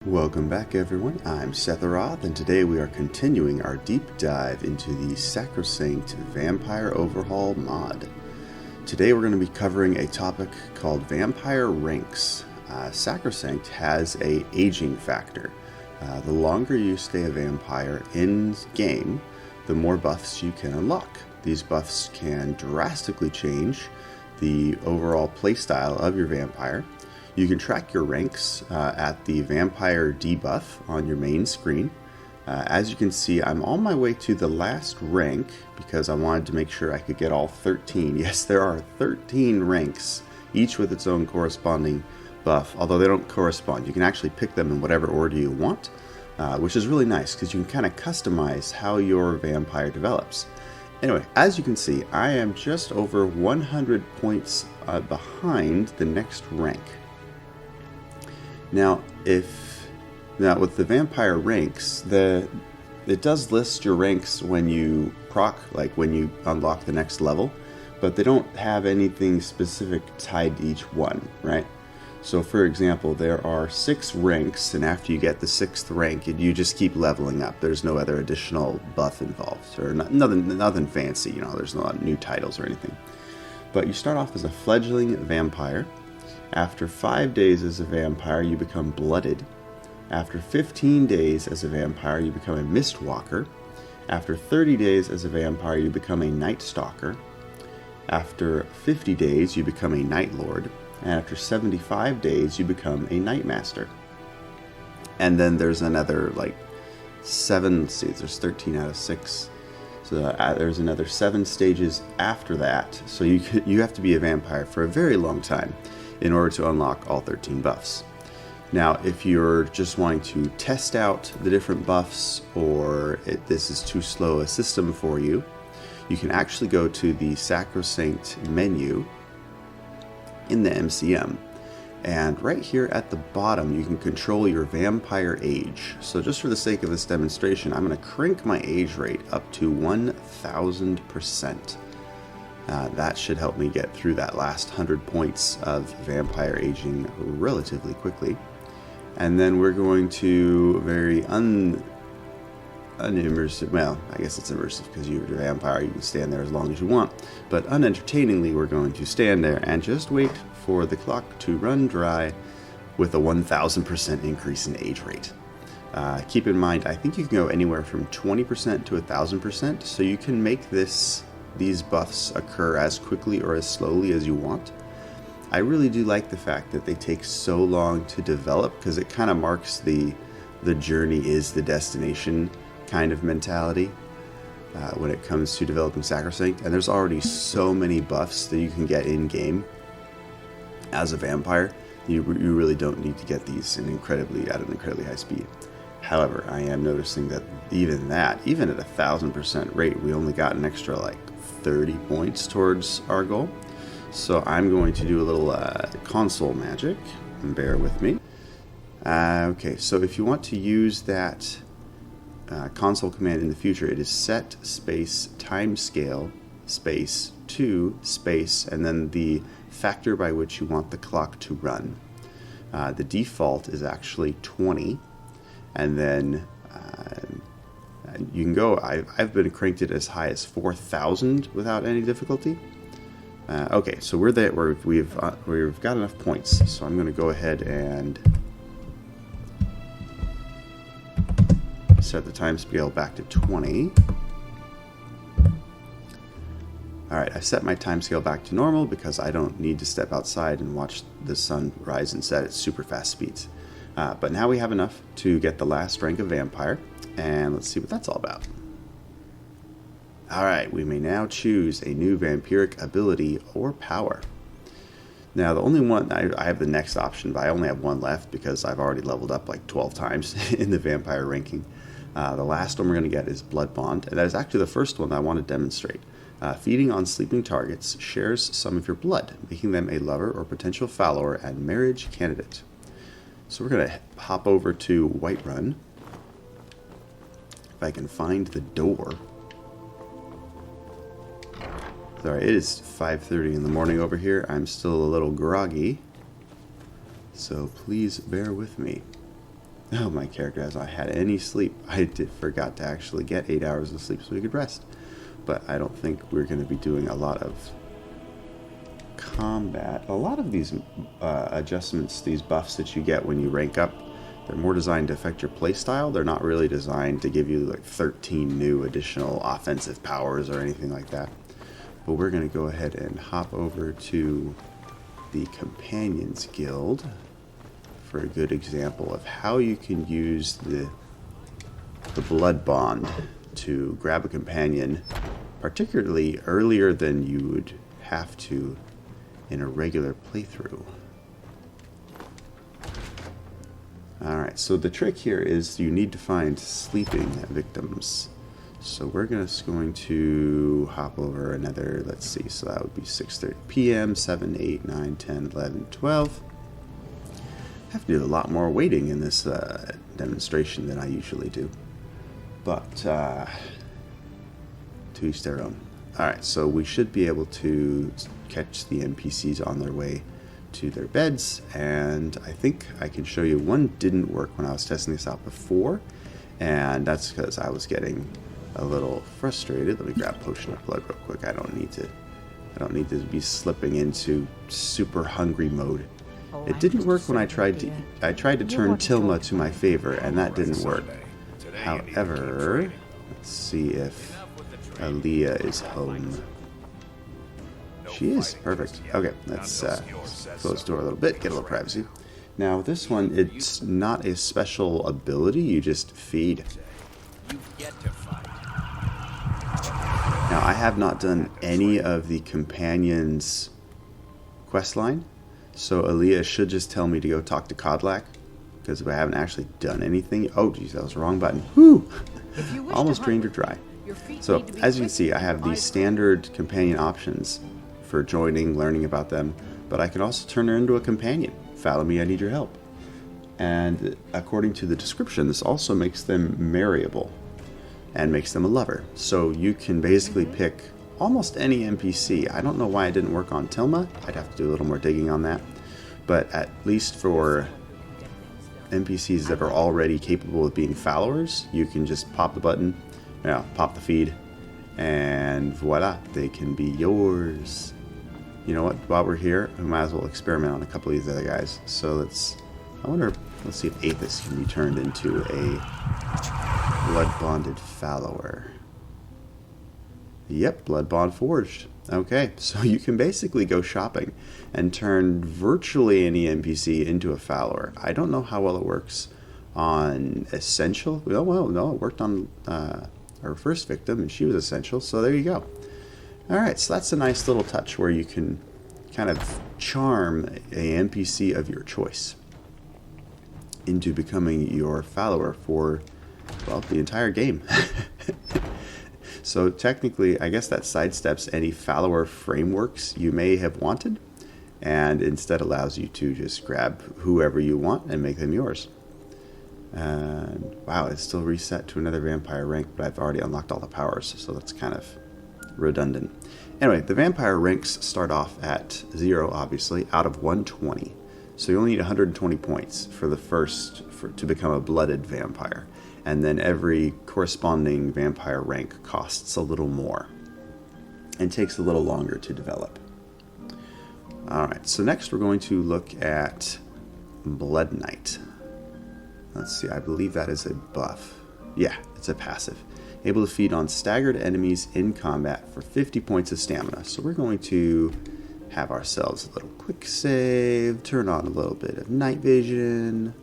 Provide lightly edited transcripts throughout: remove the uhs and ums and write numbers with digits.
Welcome back everyone, I'm Setharoth, and today we are continuing our deep dive into the Sacrosanct Vampire Overhaul mod. Today we're going to be covering a topic called Vampire Ranks. Sacrosanct has a aging factor. The longer you stay a vampire in game, the more buffs you can unlock. These buffs can drastically change the overall playstyle of your vampire. You can track your ranks at the Vampire debuff on your main screen. As you can see, I'm on my way to the last rank because I wanted to make sure I could get all 13. Yes, there are 13 ranks, each with its own corresponding buff, although they don't correspond. You can actually pick them in whatever order you want, which is really nice because you can kind of customize how your vampire develops. Anyway, as you can see, I am just over 100 points behind the next rank. Now, with the vampire ranks, it does list your ranks when you proc, like when you unlock the next level, but they don't have anything specific tied to each one, right? So, for example, there are 6 ranks, and after you get the 6th rank, you just keep leveling up. There's no other additional buff involved, or nothing fancy. You know, there's not new titles or anything. But you start off as a fledgling vampire. After 5 days as a vampire, you become blooded. After 15 days as a vampire, you become a mistwalker. After 30 days as a vampire, you become a night stalker. After 50 days, you become a night lord. And after 75 days, you become a night master. And then there's another, like, 7, let's see, there's 13 out of 6. So there's another 7 stages after that. So you have to be a vampire for a very long time in order to unlock all 13 buffs. Now, if you're just wanting to test out the different buffs, or this is too slow a system for you, you can actually go to the Sacrosanct menu in the MCM. And right here at the bottom, you can control your vampire age. So just for the sake of this demonstration, I'm going to crank my age rate up to 1000%. That should help me get through that last 100 points of vampire aging relatively quickly. And then we're going to very unimmersive, well, I guess it's immersive because you're a vampire, you can stand there as long as you want. But unentertainingly, we're going to stand there and just wait for the clock to run dry with a 1000% increase in age rate. Keep in mind, I think you can go anywhere from 20% to 1000%, so you can make these buffs occur as quickly or as slowly as you want. I really do like the fact that they take so long to develop, because it kind of marks the journey is the destination kind of mentality when it comes to developing Sacrosanct. And there's already so many buffs that you can get in game as a vampire. You really don't need to get these at an incredibly high speed. However, I am noticing that even at 1000% rate, we only got an extra like 30 points towards our goal. So I'm going to do a little console magic, and bear with me. Okay, so if you want to use that console command in the future, it is set space timescale space 2 space and then the factor by which you want the clock to run. The default is actually 20, and then you can go. I've been cranked it as high as 4,000 without any difficulty. Okay, so we're there. We've got enough points, so I'm going to go ahead and set the time scale back to 20. Alright, I set my time scale back to normal because I don't need to step outside and watch the sun rise and set at super fast speeds. But now we have enough to get the last rank of vampire, and let's see what that's all about. Alright, we may now choose a new vampiric ability or power. Now, the only one, I have the next option, but I only have one left because I've already leveled up like 12 times in the vampire ranking. The last one we're going to get is Blood Bond, and that is actually the first one I want to demonstrate. Feeding on sleeping targets shares some of your blood, making them a lover or potential follower and marriage candidate. So we're going to hop over to Whiterun. If I can find the door. Sorry, it is 5:30 in the morning over here. I'm still a little groggy, so please bear with me. Oh, my character has not had any sleep. I forgot to actually get 8 hours of sleep so we could rest. But I don't think we're going to be doing a lot of combat. A lot of these adjustments, these buffs that you get when you rank up, they're more designed to affect your playstyle. They're not really designed to give you like 13 new additional offensive powers or anything like that. But we're going to go ahead and hop over to the Companions Guild for a good example of how you can use the blood bond to grab a companion, particularly earlier than you would have to in a regular playthrough. Alright, so the trick here is you need to find sleeping victims. So we're just going to hop over another, let's see, so that would be 6:30 p.m., 7, 8, 9, 10, 11, 12. I have to do a lot more waiting in this demonstration than I usually do. But, to each their own. Alright, so we should be able to catch the NPCs on their way to their beds, and I think I can show you one didn't work when I was testing this out before, and that's because I was getting a little frustrated. Let me grab Potion of Blood real quick. I don't need to be slipping into super hungry mode. It didn't work when I tried to turn Tilma to my favor, and that didn't work. However, let's see if Aaliyah is home. She is. Perfect. Okay, let's close the door a little bit, get a little privacy. Now, this one, it's not a special ability, you just feed. Now, I have not done any of the companions' questline, so Aaliyah should just tell me to go talk to Kodlak, because I haven't actually done anything. Oh, geez, that was the wrong button. Whew! Almost drained her dry. So, as you can see, I have these standard companion options for joining, learning about them, but I can also turn her into a companion. Follow me, I need your help. And according to the description, this also makes them marryable and makes them a lover. So you can basically pick almost any NPC. I don't know why it didn't work on Tilma. I'd have to do a little more digging on that. But at least for NPCs that are already capable of being followers, you can just pop the button, pop the feed, and voila, they can be yours. You know what, while we're here, we might as well experiment on a couple of these other guys. So let's see if Aethys can be turned into a blood-bonded follower. Yep, blood bond forged. Okay, so you can basically go shopping and turn virtually any NPC into a follower. I don't know how well it works on Essential. Oh, well, no, it worked on our first victim, and she was Essential, so there you go. Alright, so that's a nice little touch where you can kind of charm a NPC of your choice into becoming your follower for, well, the entire game. So technically, I guess that sidesteps any follower frameworks you may have wanted, and instead allows you to just grab whoever you want and make them yours. And wow, it's still reset to another vampire rank, but I've already unlocked all the powers, so that's kind of redundant. Anyway, the vampire ranks start off at 0, obviously, out of 120. So you only need 120 points for the first to become a blooded vampire. And then every corresponding vampire rank costs a little more and takes a little longer to develop. Alright, so next we're going to look at Blood Knight. Let's see, I believe that is a buff. Yeah, it's a passive. Able to feed on staggered enemies in combat for 50 points of stamina. So we're going to have ourselves a little quick save, turn on a little bit of night vision,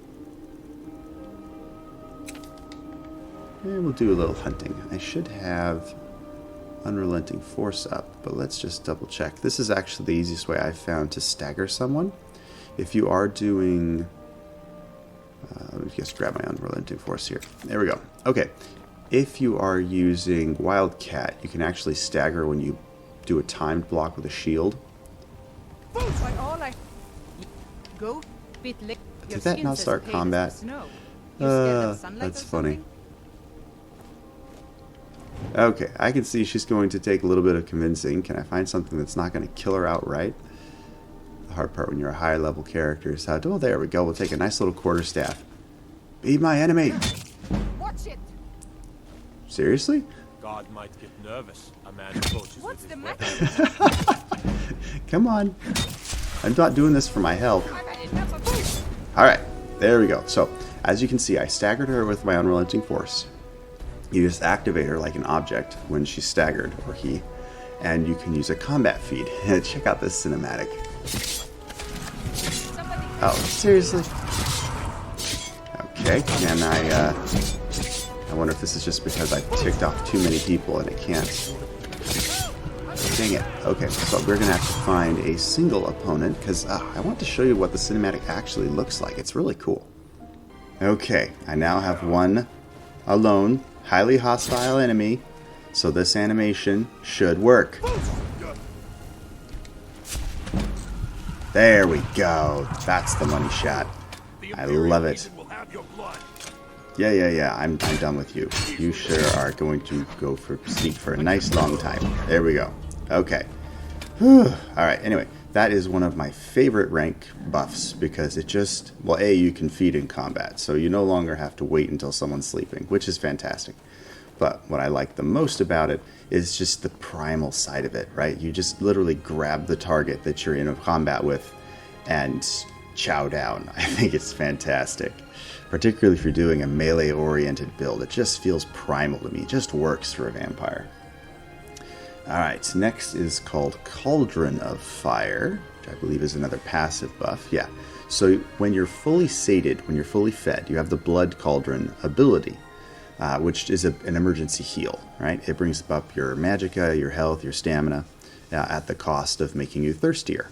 and we'll do a little hunting. I should have Unrelenting Force up, but let's just double check. This is actually the easiest way I've found to stagger someone. If you are doing... let me just grab my Unrelenting Force here. There we go. Okay. If you are using Wildcat, you can actually stagger when you do a timed block with a shield. Did that not start combat? That's funny. Okay, I can see she's going to take a little bit of convincing. Can I find something that's not going to kill her outright? The hard part when you're a higher level character is how... Oh, there we go. We'll take a nice little quarterstaff. Be my enemy. Watch it. Seriously? God might get nervous. A man approaches. What's with the his matter? Come on. I'm not doing this for my health. I've had enough of this. Alright, there we go. So, as you can see, I staggered her with my unrelenting force. You just activate her like an object when she's staggered, or he, and you can use a combat feed. Check out this cinematic. Somebody Oh, seriously? Okay, and I wonder if this is just because I ticked off too many people and it can't. Dang it. Okay, so we're going to have to find a single opponent, because I want to show you what the cinematic actually looks like. It's really cool. Okay, I now have one alone, highly hostile enemy, so this animation should work. There we go. That's the money shot. I love it. Yeah. I'm done with you. You sure are going to go for sneak for a nice long time. There we go. Okay. Alright, anyway. That is one of my favorite rank buffs because it just... Well, A, you can feed in combat, so you no longer have to wait until someone's sleeping, which is fantastic. But what I like the most about it is just the primal side of it, right? You just literally grab the target that you're in a combat with and chow down. I think it's fantastic. Particularly if you're doing a melee-oriented build. It just feels primal to me. It just works for a vampire. Alright, next is called Cauldron of Fire, which I believe is another passive buff. Yeah, so when you're fully sated, when you're fully fed, you have the Blood Cauldron ability, which is an emergency heal, right? It brings up your magicka, your health, your stamina, at the cost of making you thirstier.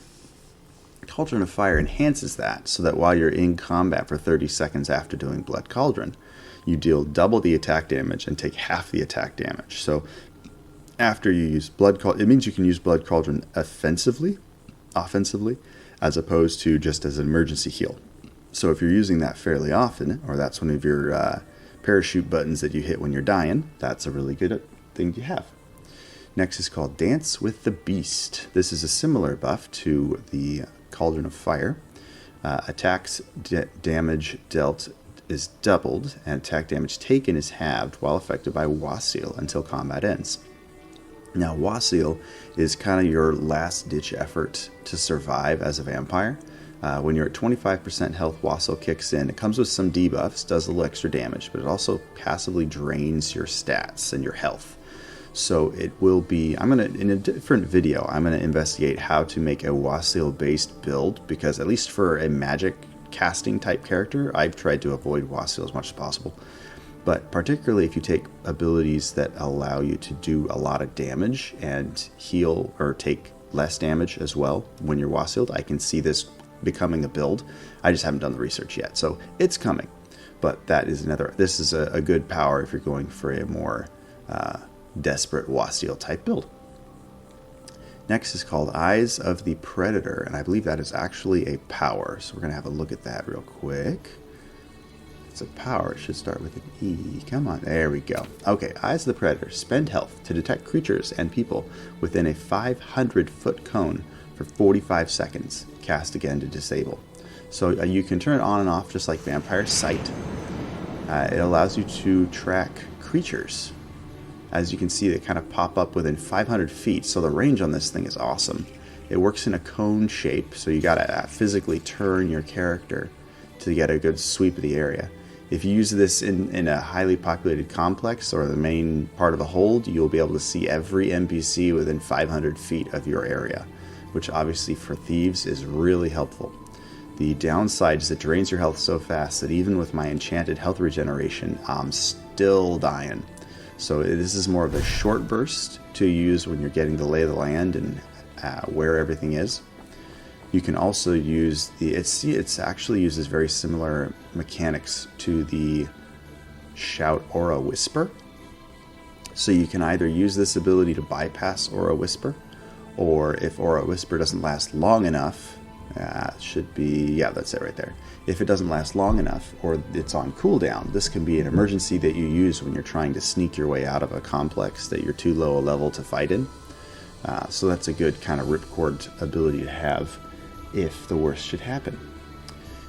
Cauldron of Fire enhances that, so that while you're in combat for 30 seconds after doing Blood Cauldron, you deal double the attack damage and take half the attack damage. So after you use Blood Cauldron, it means you can use Blood Cauldron offensively, as opposed to just as an emergency heal. So if you're using that fairly often, or that's one of your parachute buttons that you hit when you're dying, that's a really good thing to have. Next is called Dance with the Beast. This is a similar buff to the Cauldron of Fire. Attacks damage dealt is doubled, and attack damage taken is halved while affected by Wassail until combat ends. Now, Wassail is kind of your last-ditch effort to survive as a vampire. When you're at 25% health, Wassail kicks in. It comes with some debuffs, does a little extra damage, but it also passively drains your stats and your health. So it will be, in a different video, I'm going to investigate how to make a Wassail-based build, because at least for a magic casting type character, I've tried to avoid Wassail as much as possible. But particularly if you take abilities that allow you to do a lot of damage and heal or take less damage as well when you're Wassailed, I can see this becoming a build. I just haven't done the research yet, so it's coming. But that is this is a good power if you're going for a more desperate Wassail type build. Next is called Eyes of the Predator, and I believe that is actually a power. So we're going to have a look at that real quick. It's a power. It should start with an E. Come on. There we go. Okay, Eyes of the Predator. Spend health to detect creatures and people within a 500-foot cone for 45 seconds. Cast again to disable. So you can turn it on and off just like Vampire Sight. It allows you to track creatures. As you can see, they kind of pop up within 500 feet, so the range on this thing is awesome. It works in a cone shape, so you gotta physically turn your character to get a good sweep of the area. If you use this in a highly populated complex or the main part of a hold, you'll be able to see every NPC within 500 feet of your area, which obviously for thieves is really helpful. The downside is it drains your health so fast that even with my enchanted health regeneration, I'm still dying. So this is more of a short burst to use when you're getting the lay of the land and where everything is. You can also use it actually uses very similar mechanics to the Shout Aura Whisper. So you can either use this ability to bypass Aura Whisper, or if Aura Whisper doesn't last long enough, that's it right there. If it doesn't last long enough, or it's on cooldown, this can be an emergency that you use when you're trying to sneak your way out of a complex that you're too low a level to fight in. So that's a good kind of ripcord ability to have if the worst should happen.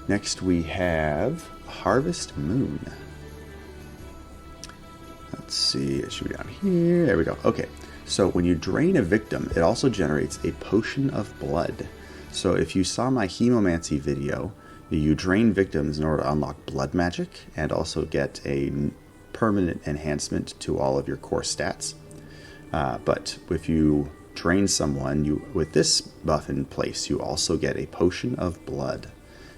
Next we have Harvest Moon. Let's see, it should be down here. There we go. Okay, so when you drain a victim, it also generates a potion of blood. So if you saw my hemomancy video, you drain victims in order to unlock blood magic and also get a permanent enhancement to all of your core stats. But if you drain someone, with this buff in place, you also get a potion of blood.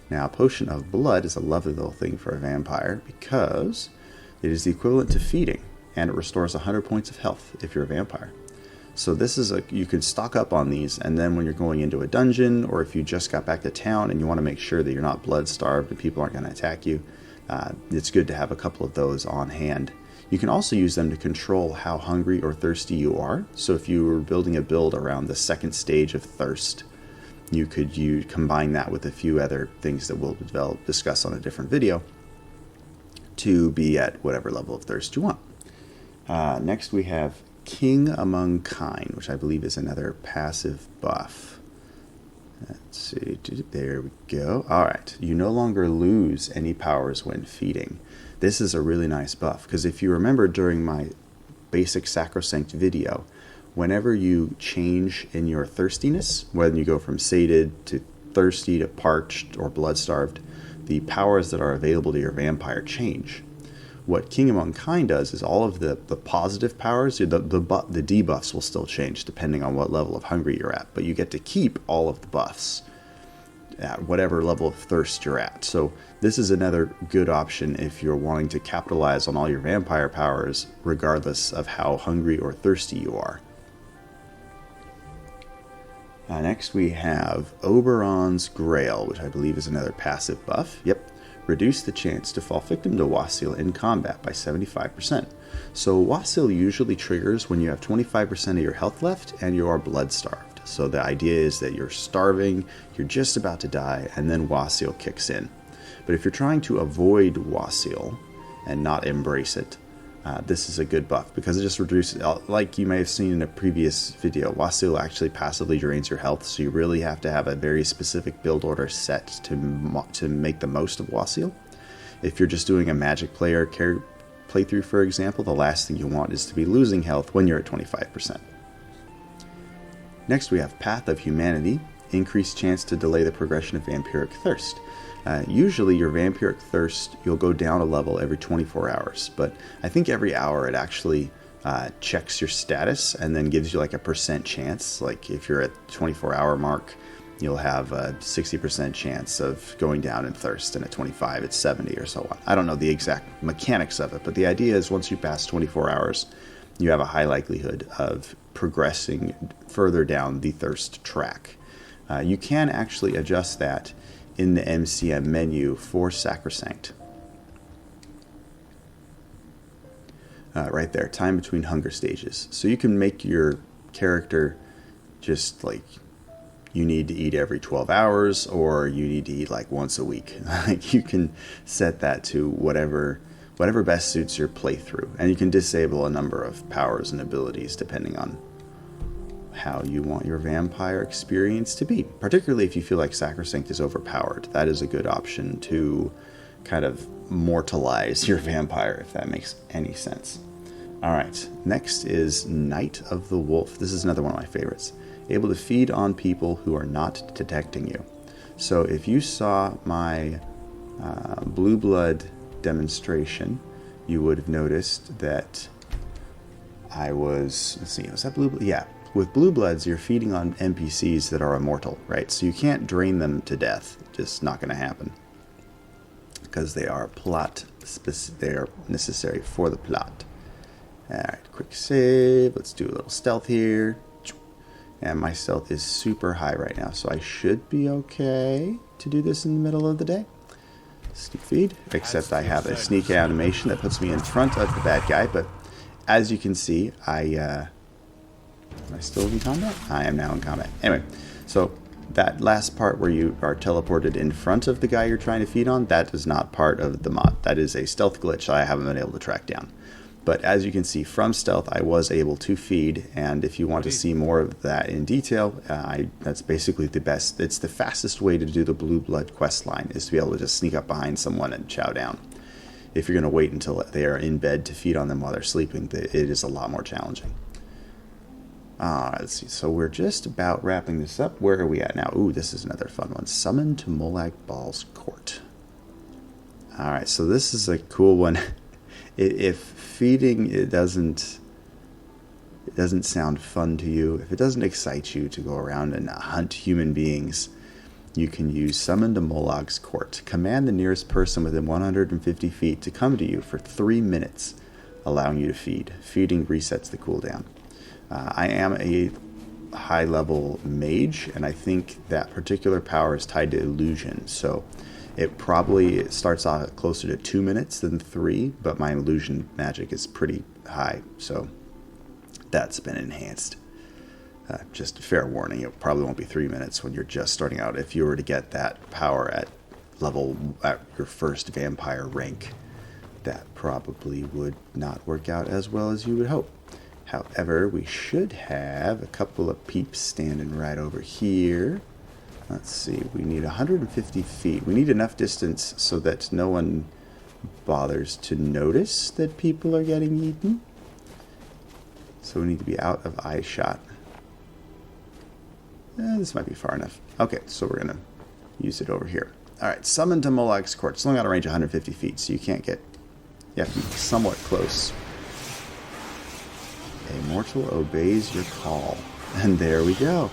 Now, a potion of blood is a lovely little thing for a vampire because it is the equivalent to feeding, and it restores 100 points of health if you're a vampire. So this is you can stock up on these, and then when you're going into a dungeon, or if you just got back to town and you want to make sure that you're not blood starved and people aren't going to attack you, it's good to have a couple of those on hand. You can also use them to control how hungry or thirsty you are. So if you were building a build around the second stage of thirst, you could combine that with a few other things that we'll discuss on a different video to be at whatever level of thirst you want. Next we have King Among Kine, which I believe is another passive buff. Let's see, there we go. Alright, you no longer lose any powers when feeding. This is a really nice buff, because if you remember during my basic Sacrosanct video, whenever you change in your thirstiness, whether you go from sated to thirsty to parched or blood-starved, the powers that are available to your vampire change. What King Among Kine does is all of the positive powers, the debuffs will still change depending on what level of hungry you're at, but you get to keep all of the buffs at whatever level of thirst you're at. So this is another good option if you're wanting to capitalize on all your vampire powers regardless of how hungry or thirsty you are. Next we have Oberon's Grail, which I believe is another passive buff. Yep. Reduce the chance to fall victim to Wassail in combat by 75%. So Wassail usually triggers when you have 25% of your health left and you are blood starved. So the idea is that you're starving, you're just about to die, and then Wassail kicks in. But if you're trying to avoid Wassail and not embrace it, this is a good buff because it just reduces, like you may have seen in a previous video, Wassail actually passively drains your health, so you really have to have a very specific build order set to make the most of Wassail. If you're just doing a magic playthrough, for example, the last thing you want is to be losing health when you're at 25%. Next we have Path of Humanity, increased chance to delay the progression of vampiric thirst. Usually your vampiric thirst, you'll go down a level every 24 hours, but I think every hour it actually checks your status and then gives you like a % chance. Like if you're at the 24-hour mark, you'll have a 60% chance of going down in thirst, and at 25 it's 70 or so on. I don't know the exact mechanics of it, but the idea is once you pass 24 hours, you have a high likelihood of progressing further down the thirst track. You can actually adjust that in the MCM menu for Sacrosanct. Right there, time between hunger stages. So you can make your character just like you need to eat every 12 hours or you need to eat like once a week. Like you can set that to whatever best suits your playthrough, and you can disable a number of powers and abilities depending on how you want your vampire experience to be. Particularly if you feel like Sacrosanct is overpowered, that is a good option to kind of mortalize your vampire, if that makes any sense. Alright, next is Knight of the Wolf. This is another one of my favorites. Able to feed on people who are not detecting you. So if you saw my Blue Blood demonstration, you would have noticed that I was, let's see, was that Blue Blood? Yeah. With Blue Bloods, you're feeding on NPCs that are immortal, right? So you can't drain them to death. Just not going to happen. Because they are they are necessary for the plot. Alright, quick save. Let's do a little stealth here. And my stealth is super high right now, so I should be okay to do this in the middle of the day. Sneak feed. Except I have a sneak animation that puts me in front of the bad guy, but as you can see, am I still in combat? I am now in combat. Anyway, so that last part where you are teleported in front of the guy you're trying to feed on, that is not part of the mod. That is a stealth glitch I haven't been able to track down. But as you can see from stealth, I was able to feed, and if you want to see more of that in detail, that's basically the best. It's the fastest way to do the Blue Blood quest line, is to be able to just sneak up behind someone and chow down. If you're going to wait until they are in bed to feed on them while they're sleeping, it is a lot more challenging. Let's see. So we're just about wrapping this up. Where are we at now? Ooh, this is another fun one. Summon to Molag Bal's Court. Alright, so this is a cool one. If feeding it doesn't sound fun to you, if it doesn't excite you to go around and hunt human beings, you can use Summon to Molag's Court. Command the nearest person within 150 feet to come to you for 3 minutes, allowing you to feed. Feeding resets the cooldown. I am a high-level mage, and I think that particular power is tied to illusion, so it probably starts off closer to 2 minutes than 3, but my illusion magic is pretty high, so that's been enhanced. Just a fair warning, it probably won't be 3 minutes when you're just starting out. If you were to get that power at your first vampire rank, that probably would not work out as well as you would hope. However, we should have a couple of peeps standing right over here. Let's see, we need 150 feet. We need enough distance so that no one bothers to notice that people are getting eaten. So we need to be out of eye shot. This might be far enough. Okay, so we're going to use it over here. Alright, Summon to Molag's Court. It's only got a range of 150 feet, so you have to be somewhat close. A mortal obeys your call. And there we go.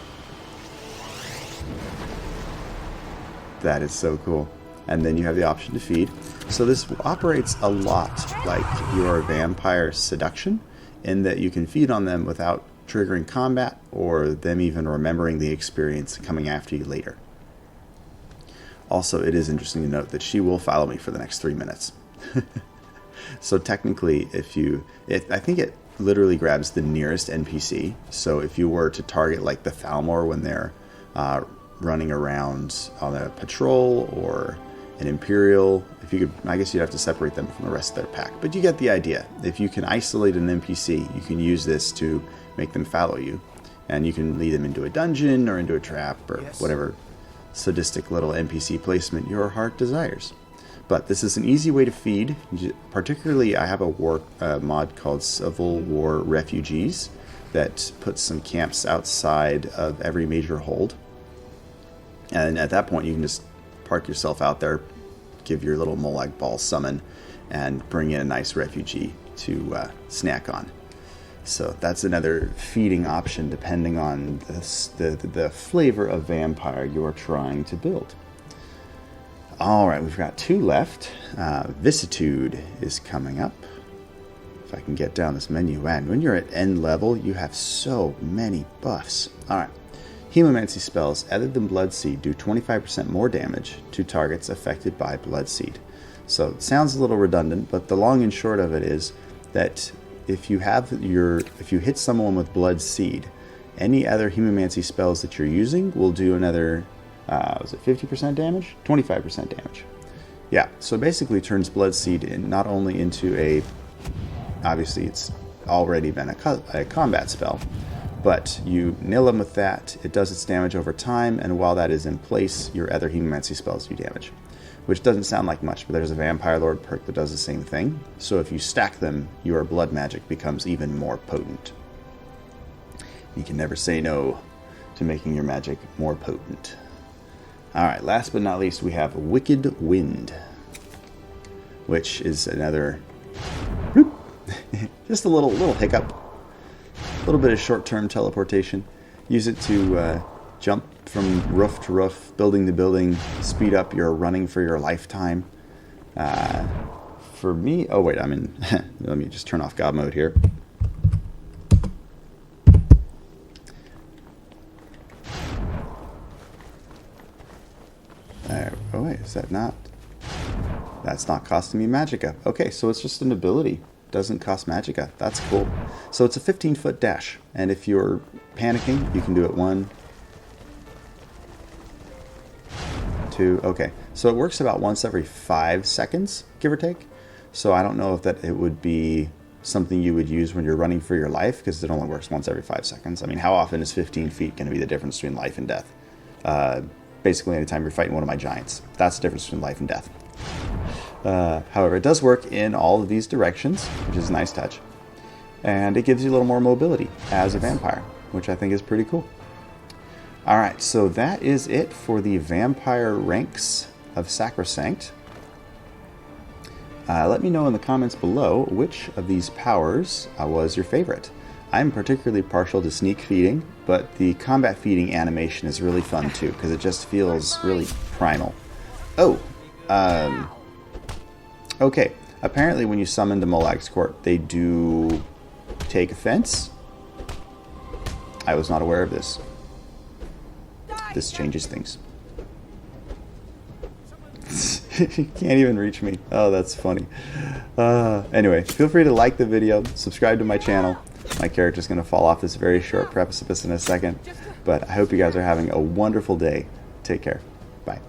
That is so cool. And then you have the option to feed. So this operates a lot like your vampire seduction, in that you can feed on them without triggering combat or them even remembering the experience coming after you later. Also, it is interesting to note that she will follow me for the next 3 minutes. So technically, I think it literally grabs the nearest NPC. So if you were to target like the Thalmor when they're running around on a patrol, or an Imperial, I guess you'd have to separate them from the rest of their pack. But you get the idea. If you can isolate an NPC, you can use this to make them follow you. And you can lead them into a dungeon or into a trap or whatever sadistic little NPC placement your heart desires. But this is an easy way to feed. Particularly, I have a mod called Civil War Refugees that puts some camps outside of every major hold. And at that point, you can just park yourself out there, give your little Molag Ball summon, and bring in a nice refugee to snack on. So that's another feeding option depending on the flavor of vampire you're trying to build. Alright, we've got 2 left. Vicissitude is coming up. If I can get down this menu, and when you're at end level, you have so many buffs. Alright. Hemomancy spells, other than Bloodseed, do 25% more damage to targets affected by Bloodseed. So it sounds a little redundant, but the long and short of it is that if you hit someone with Bloodseed, any other Hemomancy spells that you're using will do another, was it 50% damage? 25% damage. Yeah, so it basically turns Bloodseed not only into obviously it's already been a combat spell, but you nail them with that, it does its damage over time, and while that is in place, your other Hemomancy spells do damage. Which doesn't sound like much, but there's a Vampire Lord perk that does the same thing. So if you stack them, your blood magic becomes even more potent. You can never say no to making your magic more potent. Alright, last but not least, we have Wicked Wind, which is another just a little hiccup. A little bit of short-term teleportation. Use it to jump from roof to roof, building to building, speed up your running for your lifetime. For me, oh wait, I'm in, let me just turn off God mode here. Oh wait, is that not? That's not costing me magicka. Okay, so it's just an ability. Doesn't cost magicka. That's cool. So it's a 15-foot dash, and if you're panicking, you can do it 1, 2. Okay, so it works about once every 5 seconds, give or take. So I don't know if it would be something you would use when you're running for your life, because it only works once every 5 seconds. I mean, how often is 15 feet going to be the difference between life and death? Basically, anytime you're fighting one of my giants. That's the difference between life and death. However, it does work in all of these directions, which is a nice touch. And it gives you a little more mobility as a vampire, which I think is pretty cool. Alright, so that is it for the vampire ranks of Sacrosanct. Let me know in the comments below which of these powers was your favorite. I'm particularly partial to sneak feeding, but the combat feeding animation is really fun too, because it just feels really primal. Oh, okay. Apparently when you summon to Molag's Court, they do take offense. I was not aware of this. This changes things. You can't even reach me. Oh, that's funny. Anyway, feel free to like the video, subscribe to my channel. My character's going to fall off this very short precipice in a second, but I hope you guys are having a wonderful day. Take care. Bye.